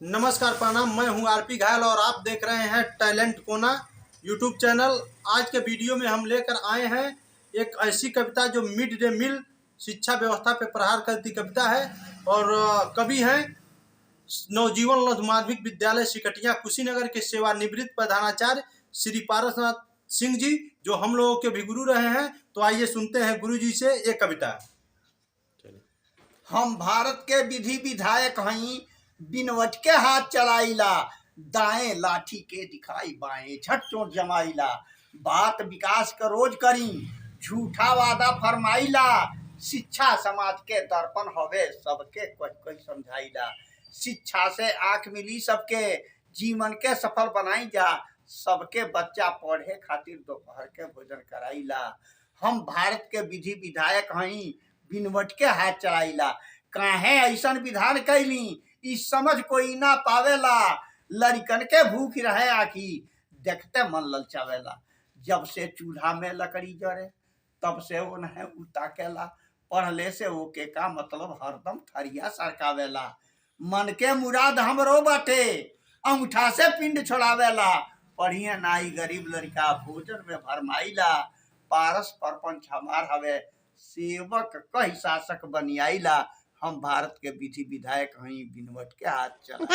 नमस्कार प्रणाम, मैं हूं आरपी घायल और आप देख रहे हैं टैलेंट कोना यूट्यूब चैनल। आज के वीडियो में हम लेकर आए हैं एक ऐसी कविता जो मिड डे मील शिक्षा व्यवस्था पर प्रहार करती कविता है। और कवि हैं नवजीवन नाथ माध्यमिक विद्यालय सिकटिया कुशीनगर के सेवानिवृत्त प्रधानाचार्य श्री पारसनाथ सिंह जी, जो हम लोगों के भी गुरु रहे हैं। तो आइए सुनते हैं गुरु जी से ये कविता। हम भारत के विधि विधायक हई, बिनवट के हाथ चलाइला, दाएं लाठी के दिखाई बाएं झट चोट जमाइला। बात विकास का रोज करी, झूठा वादा फरमाइला। शिक्षा समाज के दर्पण हवे, सबके कोई कोई समझाइला। शिक्षा से आंख मिली सबके, जीवन के सफल बनाई जा। सबके बच्चा पढ़े खातिर दोपहर के भोजन कराइला। हम भारत के विधि विधायक हई, बिनवट के हाथ चलाइला। काहे ऐसन विधान कैली, इस समझ कोई ना पावेला। लड़कन के भूख रहे आखी, देखते मन ललचावेला। जब से चूल्हा में लकड़ी जरे, तब से वो नहीं उताकेला। पढ़ले से ओके का मतलब हरदम थरिया सरकावेला। मन के मुराद हमरो बाटे, अंगूठा से पिंड छोड़ावेला। पढ़िए नाई गरीब लड़का, भोजन में भरमाइला। पारस परपंच हमार हवे, सेवक कही शासक बनियाइला। हम भारत के विधि विधायक हई, बिनवट के हाथ चला।